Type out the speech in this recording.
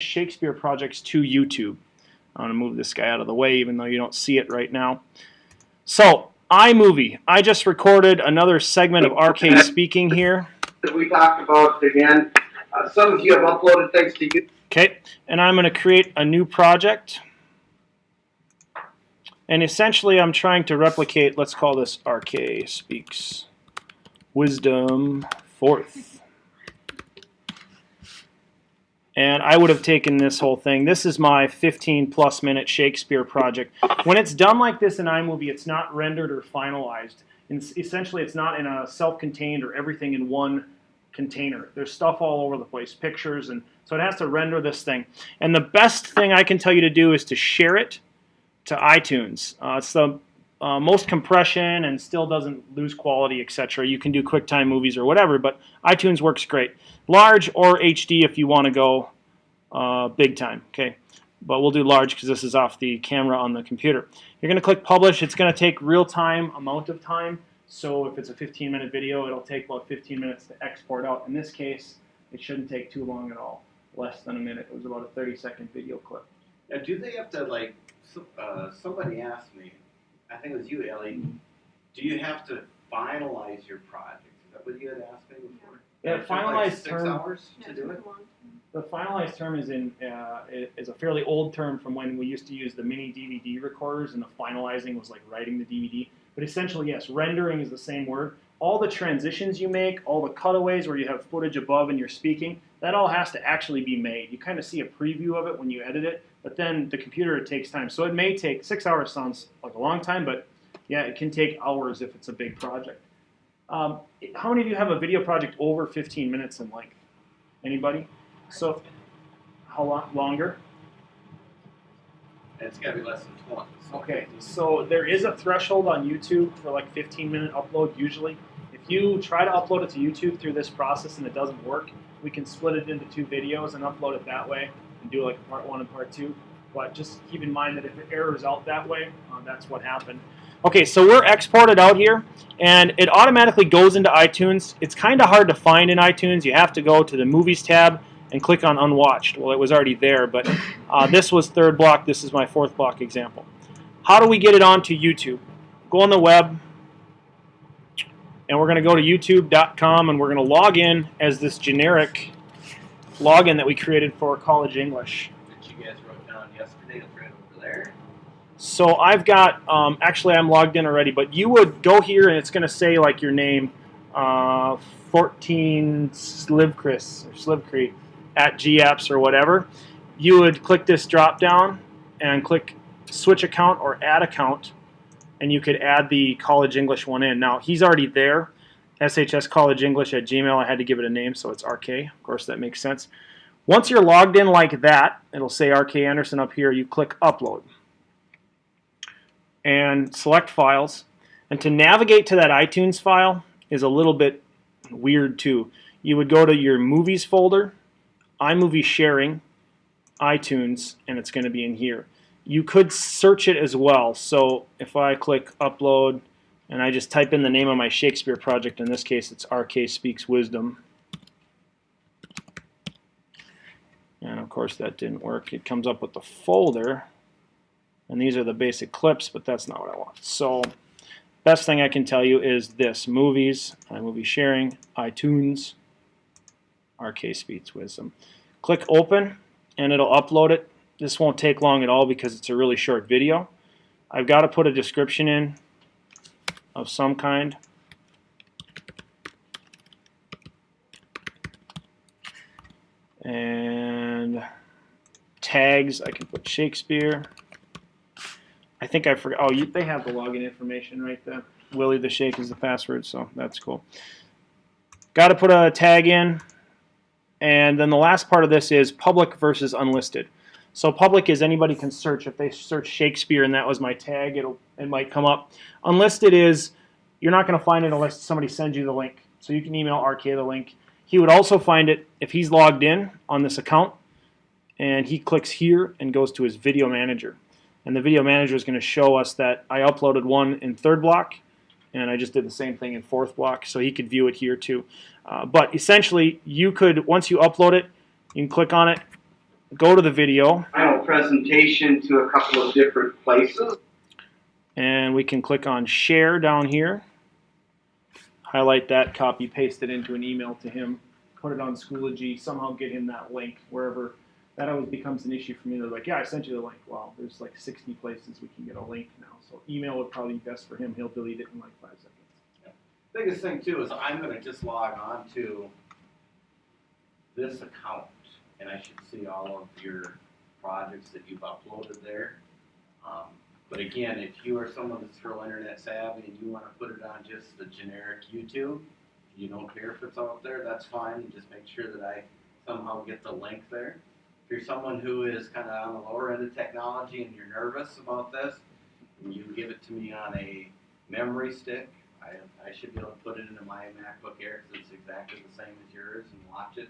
Shakespeare projects to YouTube. I'm going to move this guy out of the way even though you don't see it right now. So, iMovie. I just recorded another segment of RK speaking here. That we talked about again. Some of you have uploaded things to YouTube. Okay, and I'm going to create a new project. And essentially I'm trying to replicate, let's call this RK Speaks Wisdom 4th. And I would have taken this whole thing. This is my 15+ minute Shakespeare project. When it's done like this in iMovie, it's not rendered or finalized. And essentially, it's not in a self-contained or everything in one container. There's stuff all over the place, pictures, and so it has to render this thing. And the best thing I can tell you to do is to share it to iTunes. It's the most compression and still doesn't lose quality, etc. You can do QuickTime movies or whatever, but iTunes works great. Large or HD if you want to go big time, okay? But we'll do large because this is off the camera on the computer. You're going to click publish. It's going to take real-time amount of time. So if it's a 15-minute video, it'll take about 15 minutes to export out. In this case, it shouldn't take too long at all, less than a minute. It was about a 30-second video clip. Now, do they have to, like, somebody asked me, I think it was you, Ellie, do you have to finalize your project? Is that what you had asked me before? Yeah, finalized term. 6 hours to do it? The finalized term is a fairly old term from when we used to use the mini DVD recorders, and the finalizing was like writing the DVD. But essentially, yes, rendering is the same word. All the transitions you make, all the cutaways where you have footage above and you're speaking, that all has to actually be made. You kind of see a preview of it when you edit it, but then the computer, it takes time. So it may take 6 hours, sounds like a long time, but yeah, it can take hours if it's a big project. How many of you have a video project over 15 minutes in length? Anybody? So, how long longer? It's got to be less than 20. Okay, so there is a threshold on YouTube for like 15-minute upload usually. If you try to upload it to YouTube through this process and it doesn't work, we can split it into 2 videos and upload it that way and do like part 1 and part 2. But just keep in mind that if it errors out that way, that's what happened. Okay, so we're exported out here, and it automatically goes into iTunes. It's kind of hard to find in iTunes. You have to go to the Movies tab and click on Unwatched. Well, it was already there, but this was 3rd block. This is my 4th block example. How do we get it onto YouTube? Go on the web, and we're going to go to youtube.com, and we're going to log in as this generic login that we created for College English. That you guys wrote down yesterday, it's right over there. So I've got, actually I'm logged in already, but you would go here and it's going to say like your name, 14 Slivchris or Slivcree at GApps or whatever. You would click this drop down and click switch account or add account, and you could add the College English one in. Now he's already there, shscollegeenglish@gmail. I had to give it a name, so it's RK. Of course, that makes sense. Once you're logged in like that, it'll say RK Anderson up here. You click upload and select files. And to navigate to that iTunes file is a little bit weird too. You would go to your movies folder, iMovie sharing, iTunes, and it's going to be in here. You could search it as well. So if I click upload and I just type in the name of my Shakespeare project, in this case it's RK Speaks Wisdom. And of course that didn't work. It comes up with the folder. And these are the basic clips, but that's not what I want. So best thing I can tell you is this: movies, iMovie sharing, iTunes, RK Speaks Wisdom. Click open and it'll upload it. This won't take long at all because it's a really short video. I've got to put a description in of some kind. And tags, I can put Shakespeare. I think I forgot. Oh, they have the login information right there. Willie the Shake is the password, so that's cool. Got to put a tag in. And then the last part of this is public versus unlisted. So public is anybody can search. If they search Shakespeare and that was my tag, it might come up. Unlisted is you're not going to find it unless somebody sends you the link. So you can email RK the link. He would also find it if he's logged in on this account and he clicks here and goes to his video manager. And the video manager is going to show us that I uploaded one in 3rd block and I just did the same thing in 4th block, so he could view it here too. But essentially, you could, once you upload it, you can click on it, go to the video, final presentation to a couple of different places. and we can click on share down here. Highlight that, copy, paste it into an email to him, put it on Schoology, somehow get him that link wherever. That always becomes an issue for me. They're like, yeah, I sent you the link. Well, there's like 60 places we can get a link now. So email would probably be best for him. He'll delete it in like 5 seconds. Yeah. Biggest thing too is I'm going to just log on to this account, and I should see all of your projects that you've uploaded there. But again, if you are someone that's real internet savvy and you want to put it on just the generic YouTube, you don't care if it's out there, that's fine. Just make sure that I somehow get the link there. If you're someone who is kind of on the lower end of technology and you're nervous about this, and you give it to me on a memory stick, I should be able to put it into my MacBook Air because it's exactly the same as yours and watch it